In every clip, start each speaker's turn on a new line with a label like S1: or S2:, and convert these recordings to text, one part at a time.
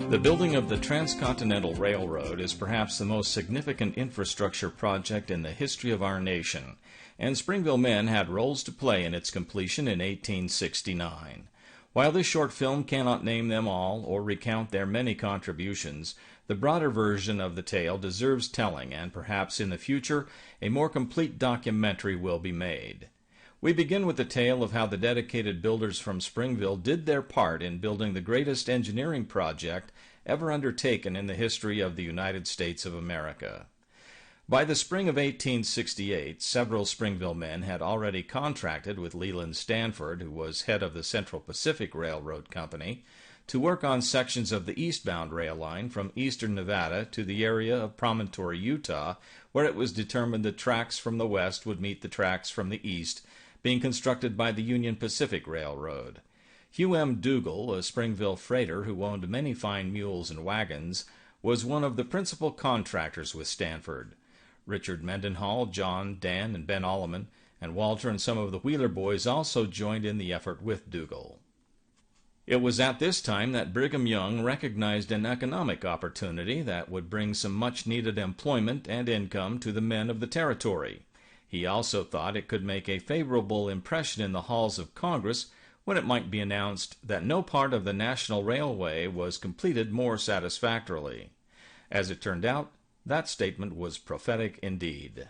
S1: The building of the Transcontinental Railroad is perhaps the most significant infrastructure project in the history of our nation, and Springville men had roles to play in its completion in 1869. While this short film cannot name them all or recount their many contributions, the broader version of the tale deserves telling, and perhaps in the future a more complete documentary will be made. We begin with the tale of how the dedicated builders from Springville did their part in building the greatest engineering project ever undertaken in the history of the United States of America. By the spring of 1868, several Springville men had already contracted with Leland Stanford, who was head of the Central Pacific Railroad Company, to work on sections of the eastbound rail line from eastern Nevada to the area of Promontory, Utah, where it was determined the tracks from the west would meet the tracks from the east, being constructed by the Union Pacific Railroad. Hugh M. Dougal, a Springville freighter who owned many fine mules and wagons, was one of the principal contractors with Stanford. Richard Mendenhall, John, Dan, and Ben Alleman, and Walter and some of the Wheeler boys also joined in the effort with Dougal. It was at this time that Brigham Young recognized an economic opportunity that would bring some much-needed employment and income to the men of the territory. He also thought it could make a favorable impression in the halls of Congress when it might be announced that no part of the National Railway was completed more satisfactorily. As it turned out, that statement was prophetic indeed.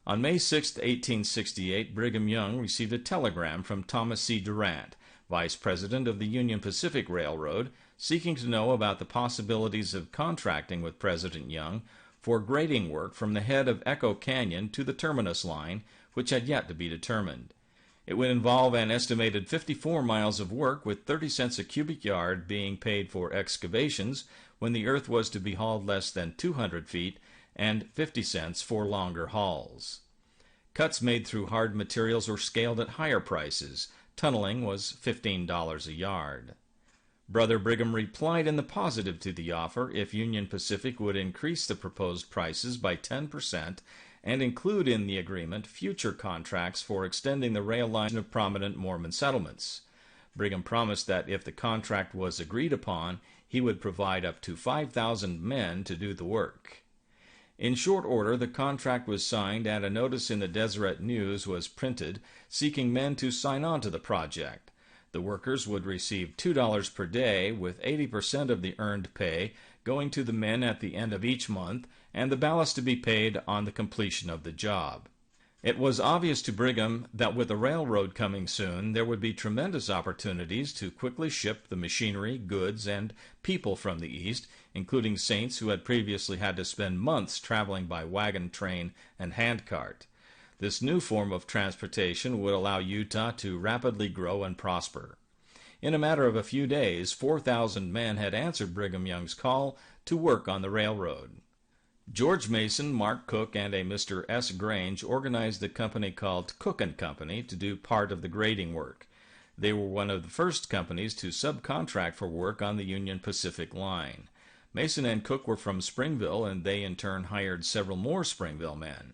S1: On May 6, 1868, Brigham Young received a telegram from Thomas C. Durant, Vice President of the Union Pacific Railroad, seeking to know about the possibilities of contracting with President Young for grading work from the head of Echo Canyon to the terminus line, which had yet to be determined. It would involve an estimated 54 miles of work, with 30 cents a cubic yard being paid for excavations when the earth was to be hauled less than 200 feet, and 50 cents for longer hauls. Cuts made through hard materials were scaled at higher prices. Tunneling was $15 a yard. Brother Brigham replied in the positive to the offer if Union Pacific would increase the proposed prices by 10% and include in the agreement future contracts for extending the rail line of prominent Mormon settlements. Brigham promised that if the contract was agreed upon, he would provide up to 5,000 men to do the work. In short order, the contract was signed and a notice in the Deseret News was printed seeking men to sign on to the project. The workers would receive $2 per day, with 80% of the earned pay going to the men at the end of each month, and the balance to be paid on the completion of the job. It was obvious to Brigham that with the railroad coming soon, there would be tremendous opportunities to quickly ship the machinery, goods, and people from the east, including saints who had previously had to spend months traveling by wagon train and handcart. This new form of transportation would allow Utah to rapidly grow and prosper. In a matter of a few days, 4,000 men had answered Brigham Young's call to work on the railroad. George Mason, Mark Cook, and a Mr. S. Grange organized the company called Cook & Company to do part of the grading work. They were one of the first companies to subcontract for work on the Union Pacific line. Mason and Cook were from Springville, and they in turn hired several more Springville men.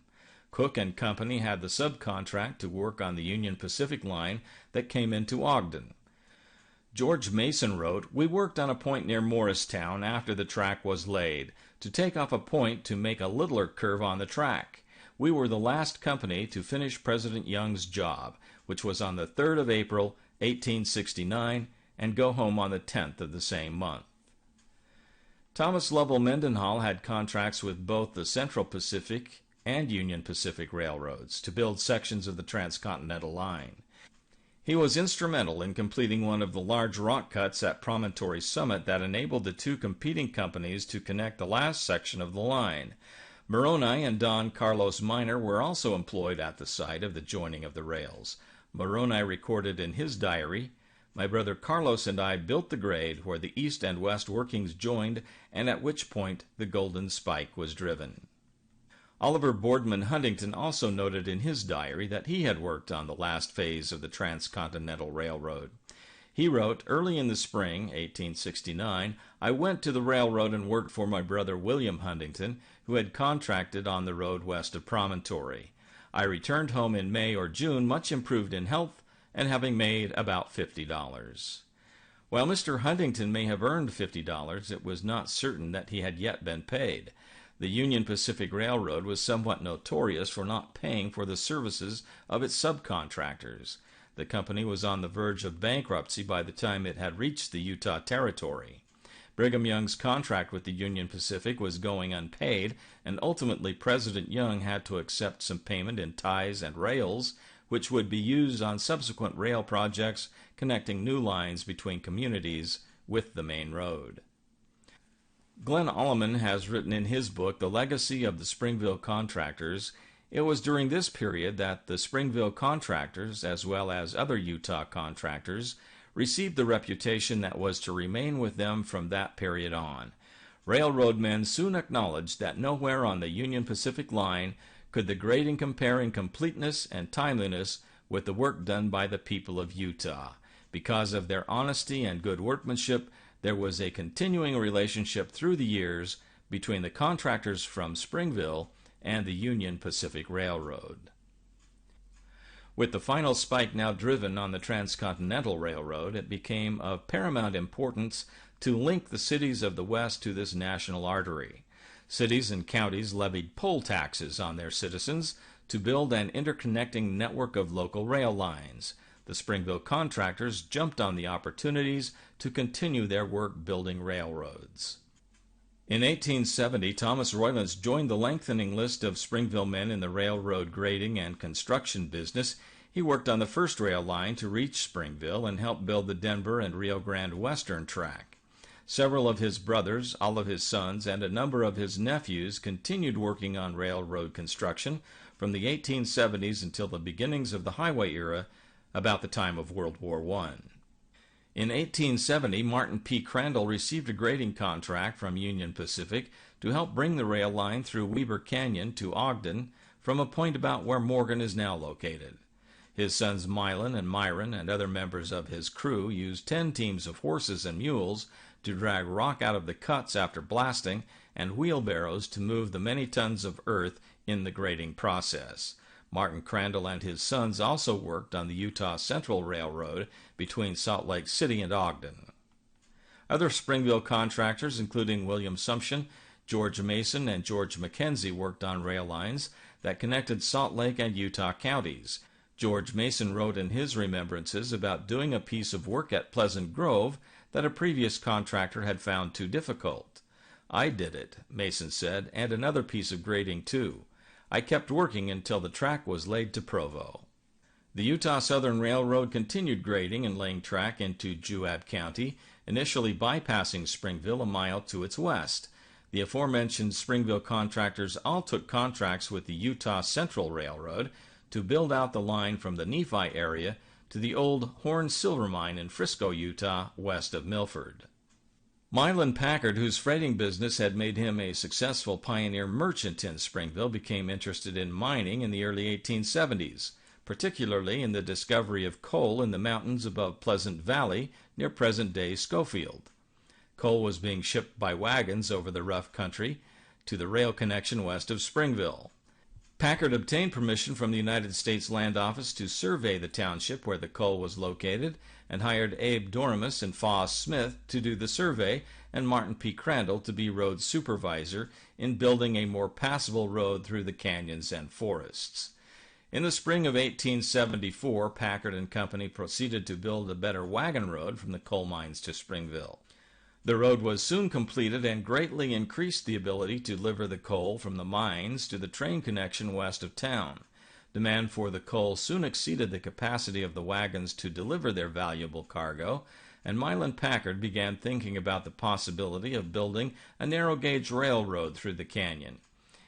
S1: Cook & Company had the subcontract to work on the Union Pacific line that came into Ogden. George Mason wrote, "We worked on a point near Morristown after the track was laid, to take off a point to make a littler curve on the track. We were the last company to finish President Young's job, which was on the 3rd of April, 1869, and go home on the 10th of the same month." Thomas Lovell Mendenhall had contracts with both the Central Pacific and Union Pacific Railroads to build sections of the Transcontinental Line. He was instrumental in completing one of the large rock cuts at Promontory Summit that enabled the two competing companies to connect the last section of the line. Moroni and Don Carlos Minor were also employed at the site of the joining of the rails. Moroni recorded in his diary, "My brother Carlos and I built the grade where the east and west workings joined, and at which point the golden spike was driven." Oliver Boardman Huntington also noted in his diary that he had worked on the last phase of the Transcontinental Railroad. He wrote, "Early in the spring, 1869, I went to the railroad and worked for my brother William Huntington, who had contracted on the road west of Promontory. I returned home in May or June much improved in health and having made about $50. While Mr. Huntington may have earned $50, it was not certain that he had yet been paid. The Union Pacific Railroad was somewhat notorious for not paying for the services of its subcontractors. The company was on the verge of bankruptcy by the time it had reached the Utah Territory. Brigham Young's contract with the Union Pacific was going unpaid, and ultimately President Young had to accept some payment in ties and rails, which would be used on subsequent rail projects connecting new lines between communities with the main road. Glenn Alleman has written in his book, The Legacy of the Springville Contractors, it was during this period that the Springville contractors, as well as other Utah contractors, received the reputation that was to remain with them from that period on. Railroad men soon acknowledged that nowhere on the Union Pacific line could the grading compare in completeness and timeliness with the work done by the people of Utah. Because of their honesty and good workmanship, there was a continuing relationship through the years between the contractors from Springville and the Union Pacific Railroad. With the final spike now driven on the Transcontinental Railroad, it became of paramount importance to link the cities of the West to this national artery. Cities and counties levied poll taxes on their citizens to build an interconnecting network of local rail lines. The Springville contractors jumped on the opportunities to continue their work building railroads. In 1870, Thomas Roylance joined the lengthening list of Springville men in the railroad grading and construction business. He worked on the first rail line to reach Springville and helped build the Denver and Rio Grande Western track. Several of his brothers, all of his sons, and a number of his nephews continued working on railroad construction from the 1870s until the beginnings of the highway era, about the time of World War I. In 1870, Martin P. Crandall received a grading contract from Union Pacific to help bring the rail line through Weber Canyon to Ogden from a point about where Morgan is now located. His sons Milan and Myron and other members of his crew used 10 teams of horses and mules to drag rock out of the cuts after blasting and wheelbarrows to move the many tons of earth in the grading process. Martin Crandall and his sons also worked on the Utah Central Railroad between Salt Lake City and Ogden. Other Springville contractors, including William Sumption, George Mason, and George McKenzie, worked on rail lines that connected Salt Lake and Utah counties. George Mason wrote in his remembrances about doing a piece of work at Pleasant Grove that a previous contractor had found too difficult. "I did it," Mason said, "and another piece of grading too. I kept working until the track was laid to Provo." The Utah Southern Railroad continued grading and laying track into Juab County, initially bypassing Springville a mile to its west. The aforementioned Springville contractors all took contracts with the Utah Central Railroad to build out the line from the Nephi area to the old Horn Silver Mine in Frisco, Utah, west of Milford. Milan Packard, whose freighting business had made him a successful pioneer merchant in Springville, became interested in mining in the early 1870s, particularly in the discovery of coal in the mountains above Pleasant Valley near present-day Schofield. Coal was being shipped by wagons over the rough country to the rail connection west of Springville. Packard obtained permission from the United States Land Office to survey the township where the coal was located and hired Abe Dormus and Foss Smith to do the survey and Martin P. Crandall to be road supervisor in building a more passable road through the canyons and forests. In the spring of 1874, Packard and Company proceeded to build a better wagon road from the coal mines to Springville. The road was soon completed and greatly increased the ability to deliver the coal from the mines to the train connection west of town. Demand for the coal soon exceeded the capacity of the wagons to deliver their valuable cargo, and Milan Packard began thinking about the possibility of building a narrow-gauge railroad through the canyon.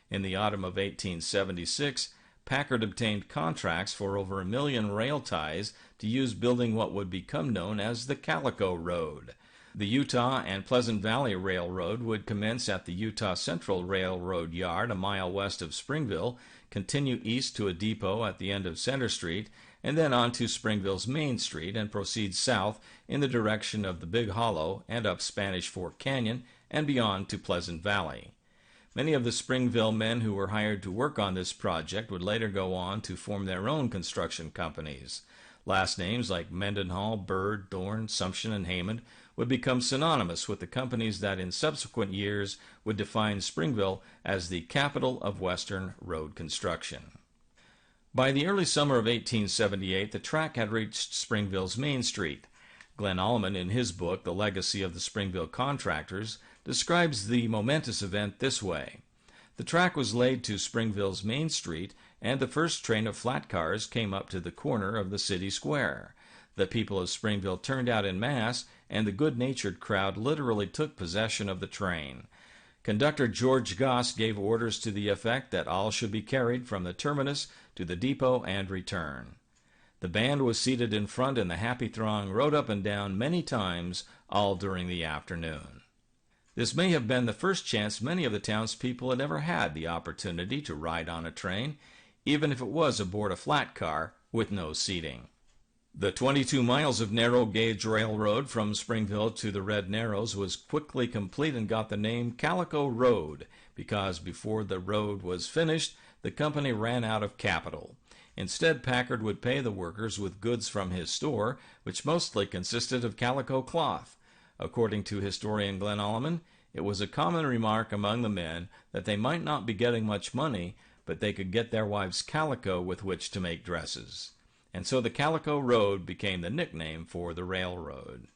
S1: In the autumn of 1876, Packard obtained contracts for over 1 million rail ties to use building what would become known as the Calico Road. The Utah and Pleasant Valley Railroad would commence at the Utah Central Railroad Yard a mile west of Springville, continue east to a depot at the end of Center Street, and then on to Springville's Main Street and proceed south in the direction of the Big Hollow and up Spanish Fork Canyon and beyond to Pleasant Valley. Many of the Springville men who were hired to work on this project would later go on to form their own construction companies. Last names like Mendenhall, Bird, Thorne, Sumption, and Haymond would become synonymous with the companies that in subsequent years would define Springville as the capital of Western road construction. By the early summer of 1878, the track had reached Springville's Main Street. Glenn Allman, in his book, The Legacy of the Springville Contractors, describes the momentous event this way. The track was laid to Springville's Main Street, and the first train of flat cars came up to the corner of the city square. The people of Springville turned out en masse, and the good-natured crowd literally took possession of the train. Conductor George Goss gave orders to the effect that all should be carried from the terminus to the depot and return. The band was seated in front, and the happy throng rode up and down many times, all during the afternoon. This may have been the first chance many of the townspeople had ever had the opportunity to ride on a train, even if it was aboard a flat car with no seating. The 22 miles of narrow-gauge railroad from Springville to the Red Narrows was quickly complete and got the name Calico Road because before the road was finished, the company ran out of capital. Instead, Packard would pay the workers with goods from his store, which mostly consisted of calico cloth. According to historian Glenn Allman, it was a common remark among the men that they might not be getting much money, but they could get their wives calico with which to make dresses. And so the Calico Road became the nickname for the railroad.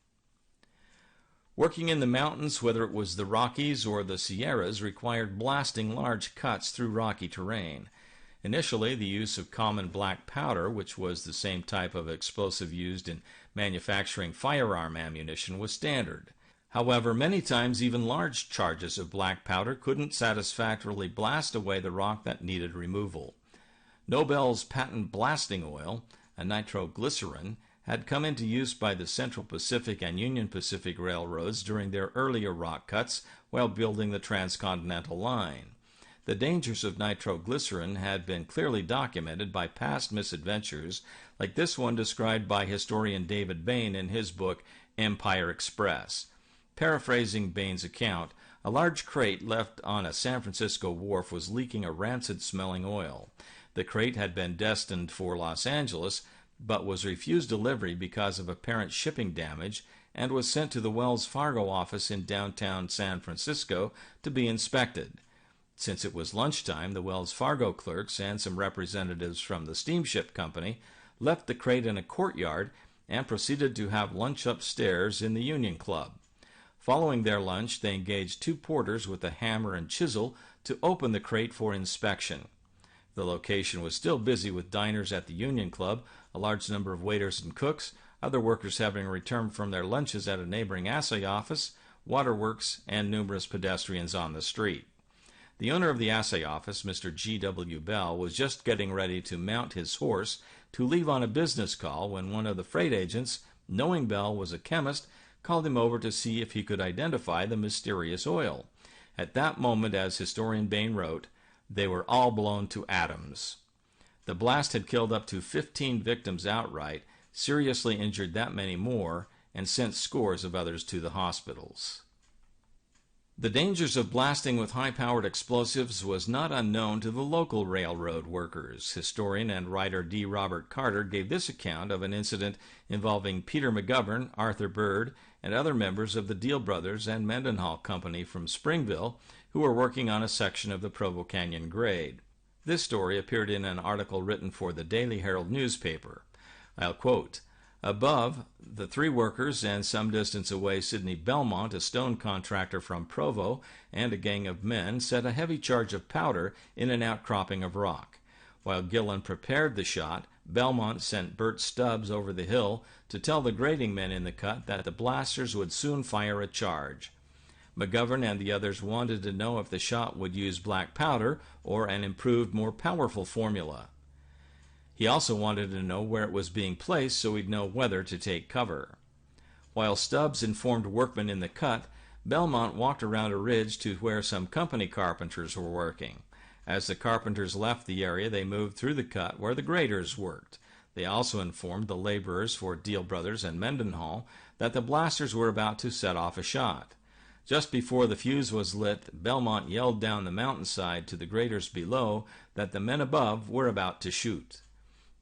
S1: Working in the mountains, whether it was the Rockies or the Sierras, required blasting large cuts through rocky terrain. Initially, the use of common black powder, which was the same type of explosive used in manufacturing firearm ammunition, was standard. However, many times even large charges of black powder couldn't satisfactorily blast away the rock that needed removal. Nobel's patent blasting oil, a nitroglycerin, had come into use by the Central Pacific and Union Pacific Railroads during their earlier rock cuts while building the transcontinental line. The dangers of nitroglycerin had been clearly documented by past misadventures, like this one described by historian David Bain in his book Empire Express. Paraphrasing Bain's account, a large crate left on a San Francisco wharf was leaking a rancid-smelling oil. The crate had been destined for Los Angeles, but was refused delivery because of apparent shipping damage and was sent to the Wells Fargo office in downtown San Francisco to be inspected. Since it was lunchtime, the Wells Fargo clerks and some representatives from the steamship company left the crate in a courtyard and proceeded to have lunch upstairs in the Union Club. Following their lunch, they engaged two porters with a hammer and chisel to open the crate for inspection. The location was still busy with diners at the Union Club, a large number of waiters and cooks, other workers having returned from their lunches at a neighboring assay office, waterworks, and numerous pedestrians on the street. The owner of the assay office, Mr. G.W. Bell, was just getting ready to mount his horse to leave on a business call when one of the freight agents, knowing Bell was a chemist, called him over to see if he could identify the mysterious oil. At that moment, as historian Bain wrote, they were all blown to atoms. The blast had killed up to 15 victims outright, seriously injured that many more, and sent scores of others to the hospitals. The dangers of blasting with high-powered explosives was not unknown to the local railroad workers. Historian and writer D. Robert Carter gave this account of an incident involving Peter McGovern, Arthur Bird, and other members of the Deal Brothers and Mendenhall Company from Springville who were working on a section of the Provo Canyon grade. This story appeared in an article written for the Daily Herald newspaper. I'll quote, "Above, the three workers and some distance away Sidney Belmont, a stone contractor from Provo, and a gang of men set a heavy charge of powder in an outcropping of rock. While Gillen prepared the shot, Belmont sent Bert Stubbs over the hill to tell the grading men in the cut that the blasters would soon fire a charge. McGovern and the others wanted to know if the shot would use black powder or an improved, more powerful formula. He also wanted to know where it was being placed so he'd know whether to take cover. While Stubbs informed workmen in the cut, Belmont walked around a ridge to where some company carpenters were working. As the carpenters left the area, they moved through the cut where the graders worked. They also informed the laborers for Deal Brothers and Mendenhall that the blasters were about to set off a shot. Just before the fuse was lit, Belmont yelled down the mountainside to the graders below that the men above were about to shoot.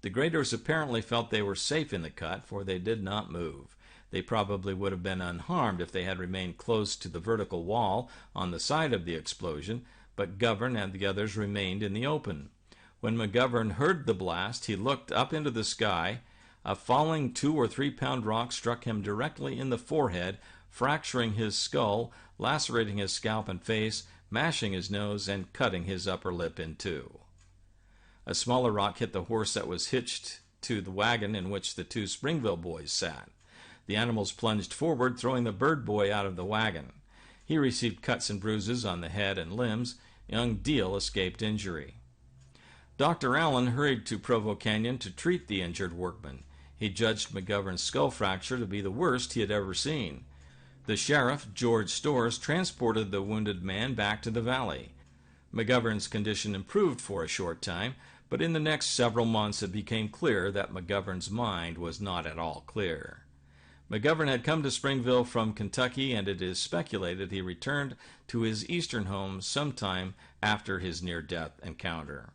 S1: The graders apparently felt they were safe in the cut, for they did not move. They probably would have been unharmed if they had remained close to the vertical wall on the side of the explosion, but Govern and the others remained in the open. When McGovern heard the blast, he looked up into the sky. A falling 2 or 3 pound rock struck him directly in the forehead, fracturing his skull, lacerating his scalp and face, mashing his nose, and cutting his upper lip in two. A smaller rock hit the horse that was hitched to the wagon in which the 2 Springville boys sat. The animals plunged forward, throwing the bird boy out of the wagon. He received cuts and bruises on the head and limbs. Young Deal escaped injury. Dr. Allen hurried to Provo Canyon to treat the injured workman. He judged McGovern's skull fracture to be the worst he had ever seen. The sheriff, George Storrs, transported the wounded man back to the valley. McGovern's condition improved for a short time, but in the next several months it became clear that McGovern's mind was not at all clear. McGovern had come to Springville from Kentucky, and it is speculated he returned to his eastern home sometime after his near-death encounter.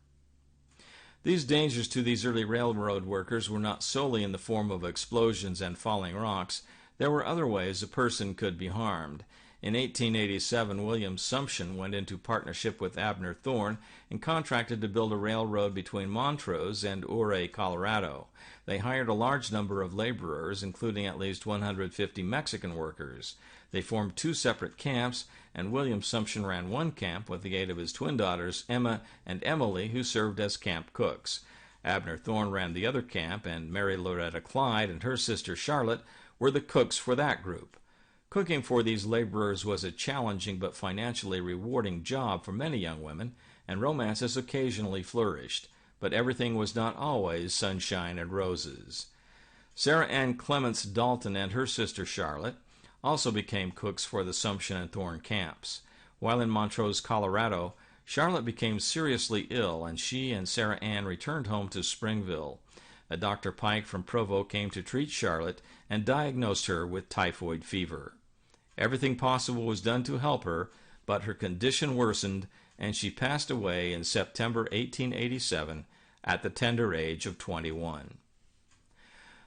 S1: These dangers to these early railroad workers were not solely in the form of explosions and falling rocks. There were other ways a person could be harmed. In 1887, William Sumption went into partnership with Abner Thorne and contracted to build a railroad between Montrose and Ouray, Colorado. They hired a large number of laborers, including at least 150 Mexican workers. They formed 2 separate camps, and William Sumption ran one camp with the aid of his twin daughters, Emma and Emily, who served as camp cooks. Abner Thorne ran the other camp, and Mary Loretta Clyde and her sister Charlotte were the cooks for that group. Cooking for these laborers was a challenging but financially rewarding job for many young women, and romances occasionally flourished, but everything was not always sunshine and roses. Sarah Ann Clements Dalton and her sister Charlotte also became cooks for the Sumption and Thorne camps. While in Montrose, Colorado, Charlotte became seriously ill, and she and Sarah Ann returned home to Springville. A Dr. Pike from Provo came to treat Charlotte and diagnosed her with typhoid fever. Everything possible was done to help her, but her condition worsened, and she passed away in September 1887 at the tender age of 21.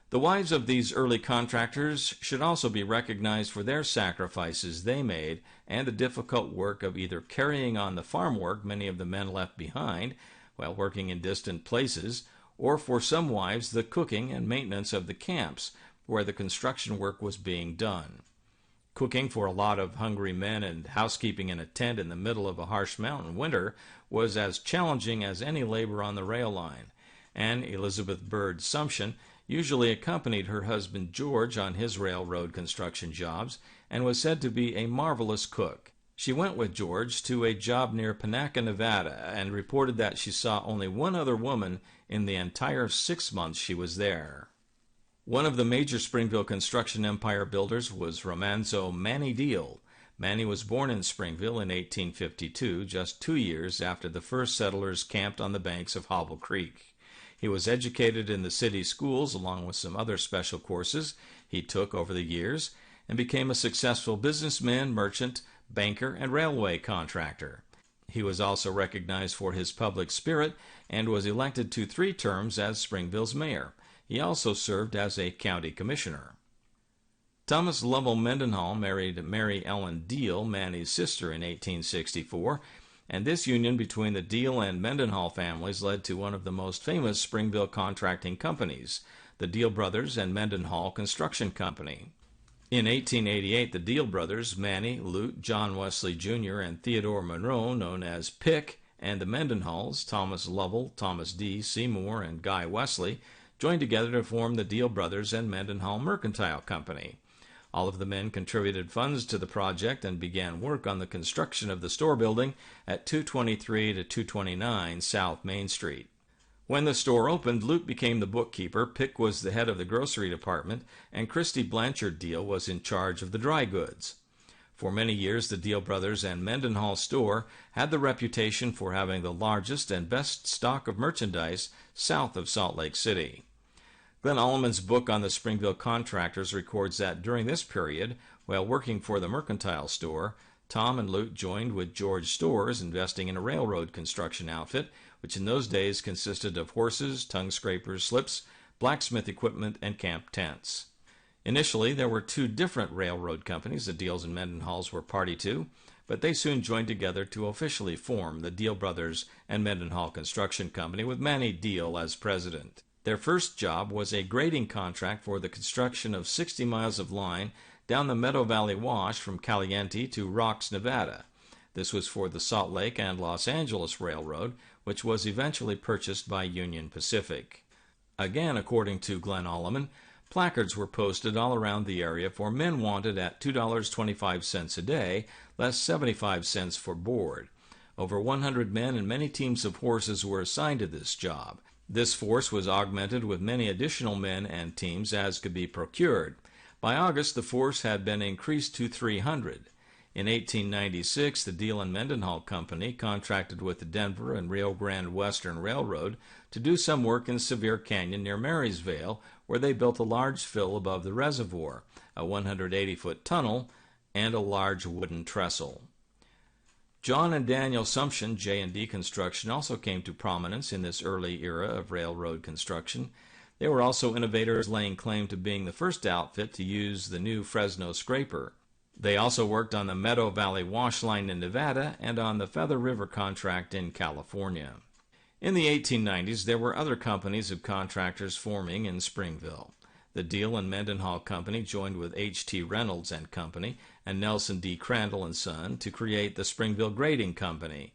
S1: The wives of these early contractors should also be recognized for their sacrifices they made and the difficult work of either carrying on the farm work many of the men left behind while working in distant places, or for some wives the cooking and maintenance of the camps where the construction work was being done. Cooking for a lot of hungry men and housekeeping in a tent in the middle of a harsh mountain winter was as challenging as any labor on the rail line, and Elizabeth Bird Sumption usually accompanied her husband George on his railroad construction jobs and was said to be a marvelous cook. She went with George to a job near Panaca, Nevada, and reported that she saw only one other woman in the entire 6 months she was there. One of the major Springville construction empire builders was Romanzo Manny Deal. Manny was born in Springville in 1852, just 2 years after the first settlers camped on the banks of Hobble Creek. He was educated in the city schools along with some other special courses he took over the years, and became a successful businessman, merchant, banker, and railway contractor. He was also recognized for his public spirit and was elected to 3 terms as Springville's mayor. He also served as a county commissioner. Thomas Lovell Mendenhall married Mary Ellen Deal, Manny's sister, in 1864, and this union between the Deal and Mendenhall families led to one of the most famous Springville contracting companies, the Deal Brothers and Mendenhall Construction Company. In 1888, the Deal brothers, Manny, Lute, John Wesley Jr., and Theodore Monroe, known as Pick, and the Mendenhalls, Thomas Lovell, Thomas D. Seymour, and Guy Wesley, joined together to form the Deal Brothers and Mendenhall Mercantile Company. All of the men contributed funds to the project and began work on the construction of the store building at 223 to 229 South Main Street. When the store opened, Luke became the bookkeeper, Pick was the head of the grocery department, and Christy Blanchard Deal was in charge of the dry goods. For many years, the Deal Brothers and Mendenhall store had the reputation for having the largest and best stock of merchandise south of Salt Lake City. Glenn Alleman's book on the Springville contractors records that during this period, while working for the mercantile store, Tom and Lute joined with George Storrs, investing in a railroad construction outfit, which in those days consisted of horses, tongue scrapers, slips, blacksmith equipment, and camp tents. Initially, there were two different railroad companies the Deals and Mendenhalls were party to, but they soon joined together to officially form the Deal Brothers and Mendenhall Construction Company with Manny Deal as president. Their first job was a grading contract for the construction of 60 miles of line down the Meadow Valley Wash from Caliente to Rocks, Nevada. This was for the Salt Lake and Los Angeles Railroad, which was eventually purchased by Union Pacific. Again, according to Glenn Alleman, placards were posted all around the area for men wanted at $2.25 a day, less 75 cents for board. Over 100 men and many teams of horses were assigned to this job. This force was augmented with many additional men and teams as could be procured. By August, the force had been increased to 300. In 1896, the Deal and Mendenhall Company contracted with the Denver and Rio Grande Western Railroad to do some work in Sevier Canyon near Marysvale, where they built a large fill above the reservoir, a 180-foot tunnel, and a large wooden trestle. John and Daniel Sumption, J&D Construction, also came to prominence in this early era of railroad construction. They were also innovators, laying claim to being the first outfit to use the new Fresno scraper. They also worked on the Meadow Valley Wash Line in Nevada and on the Feather River contract in California. In the 1890s, there were other companies of contractors forming in Springville. The Deal and Mendenhall Company joined with H.T. Reynolds and Company and Nelson D. Crandall and Son to create the Springville Grading Company.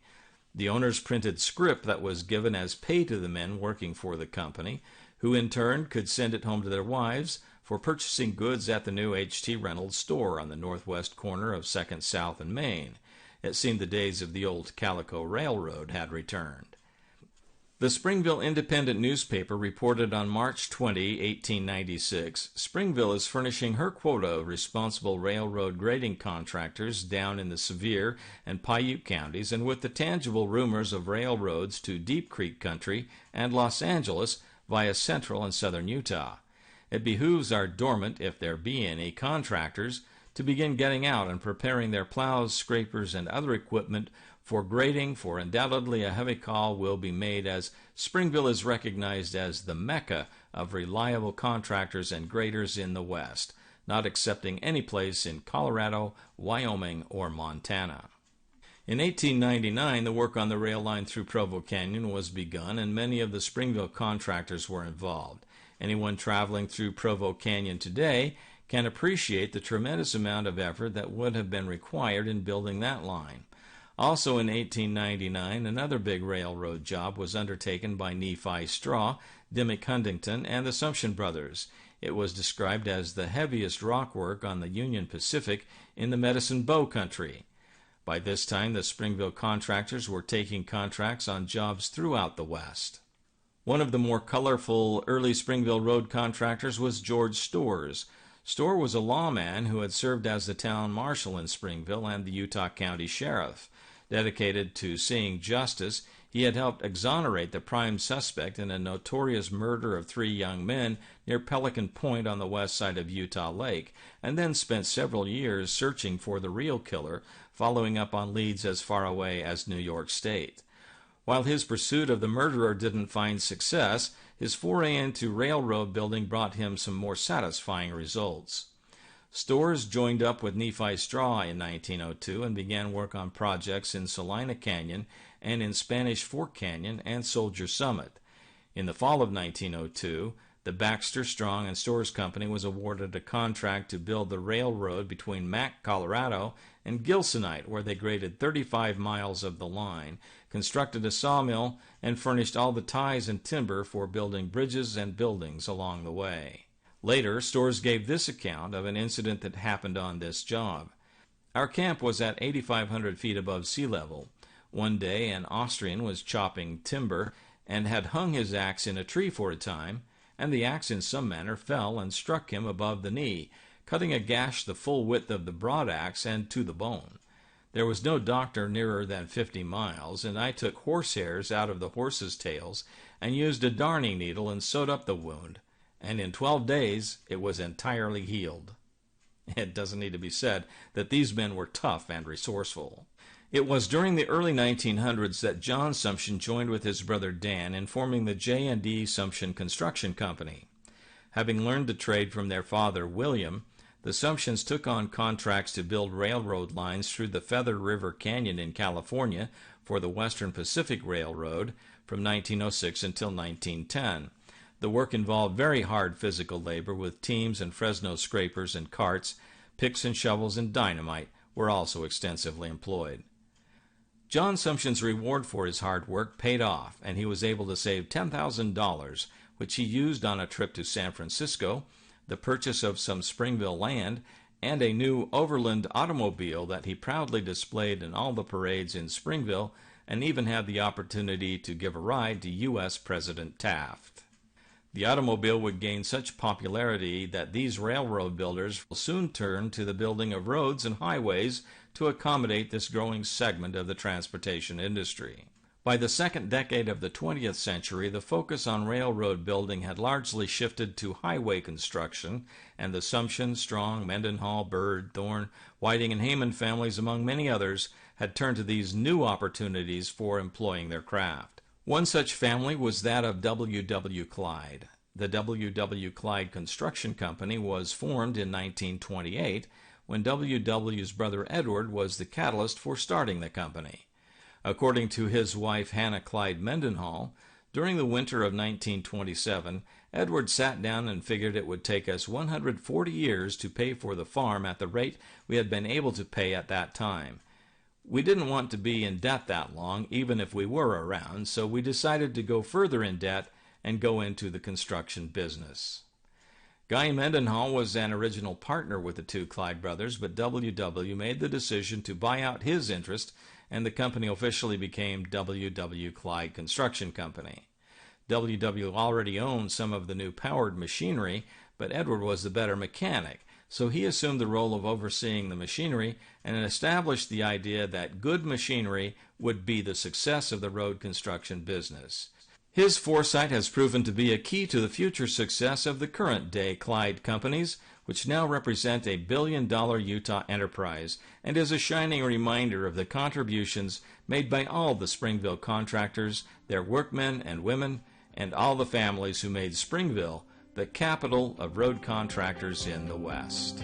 S1: The owners printed scrip that was given as pay to the men working for the company, who in turn could send it home to their wives for purchasing goods at the new H.T. Reynolds store on the northwest corner of 2nd South and Main. It seemed the days of the old Calico Railroad had returned. The Springville Independent newspaper reported on March 20, 1896, Springville is furnishing her quota of responsible railroad grading contractors down in the Sevier and Paiute counties, and with the tangible rumors of railroads to Deep Creek Country and Los Angeles via central and southern Utah. It behooves our dormant, if there be any, contractors to begin getting out and preparing their plows, scrapers, and other equipment for grading, for undoubtedly a heavy call will be made, as Springville is recognized as the Mecca of reliable contractors and graders in the West, not excepting any place in Colorado, Wyoming, or Montana. In 1899, the work on the rail line through Provo Canyon was begun, and many of the Springville contractors were involved. Anyone traveling through Provo Canyon today can appreciate the tremendous amount of effort that would have been required in building that line. Also in 1899, another big railroad job was undertaken by Nephi Straw, Dimmick Huntington, and the Sumption brothers. It was described as the heaviest rock work on the Union Pacific in the Medicine Bow country. By this time, the Springville contractors were taking contracts on jobs throughout the West. One of the more colorful early Springville road contractors was George Storrs. Storr was a lawman who had served as the town marshal in Springville and the Utah County Sheriff. Dedicated to seeing justice, he had helped exonerate the prime suspect in a notorious murder of 3 young men near Pelican Point on the west side of Utah Lake, and then spent several years searching for the real killer, following up on leads as far away as New York State. While his pursuit of the murderer didn't find success, his foray into railroad building brought him some more satisfying results. Storrs joined up with Nephi Straw in 1902 and began work on projects in Salina Canyon and in Spanish Fork Canyon and Soldier Summit. In the fall of 1902, the Baxter, Strong, and Storrs Company was awarded a contract to build the railroad between Mack, Colorado, and Gilsonite, where they graded 35 miles of the line, constructed a sawmill, and furnished all the ties and timber for building bridges and buildings along the way. Later, Storrs gave this account of an incident that happened on this job. Our camp was at 8,500 feet above sea level. One day an Austrian was chopping timber and had hung his axe in a tree for a time, and the axe in some manner fell and struck him above the knee, cutting a gash the full width of the broad axe and to the bone. There was no doctor nearer than 50 miles, and I took horsehairs out of the horses' tails and used a darning needle and sewed up the wound, and in 12 days it was entirely healed. It doesn't need to be said that these men were tough and resourceful. It was during the early 1900s that John Sumption joined with his brother Dan in forming the J&D Sumption Construction Company. Having learned the trade from their father, William, the Sumptions took on contracts to build railroad lines through the Feather River Canyon in California for the Western Pacific Railroad from 1906 until 1910. The work involved very hard physical labor with teams and Fresno scrapers and carts. Picks and shovels and dynamite were also extensively employed. John Sumption's reward for his hard work paid off, and he was able to save $10,000, which he used on a trip to San Francisco, the purchase of some Springville land, and a new overland automobile that he proudly displayed in all the parades in Springville, and even had the opportunity to give a ride to U.S. President Taft. The automobile would gain such popularity that these railroad builders will soon turn to the building of roads and highways to accommodate this growing segment of the transportation industry. By the second decade of the 20th century, the focus on railroad building had largely shifted to highway construction, and the Sumption, Strong, Mendenhall, Bird, Thorne, Whiting, and Heyman families, among many others, had turned to these new opportunities for employing their craft. One such family was that of W. Clyde. The W. Clyde Construction Company was formed in 1928, when W.'s brother Edward was the catalyst for starting the company. According to his wife Hannah Clyde Mendenhall, during the winter of 1927, Edward sat down and figured it would take us 140 years to pay for the farm at the rate we had been able to pay at that time. We didn't want to be in debt that long, even if we were around, so we decided to go further in debt and go into the construction business. Guy Mendenhall was an original partner with the two Clyde brothers, but W. made the decision to buy out his interest, and the company officially became W. Clyde Construction Company. W. already owned some of the new powered machinery, but Edward was the better mechanic, so he assumed the role of overseeing the machinery and established the idea that good machinery would be the success of the road construction business. His foresight has proven to be a key to the future success of the current-day Clyde companies, which now represent a billion-dollar Utah enterprise, and is a shining reminder of the contributions made by all the Springville contractors, their workmen and women, and all the families who made Springville the capital of road contractors in the West.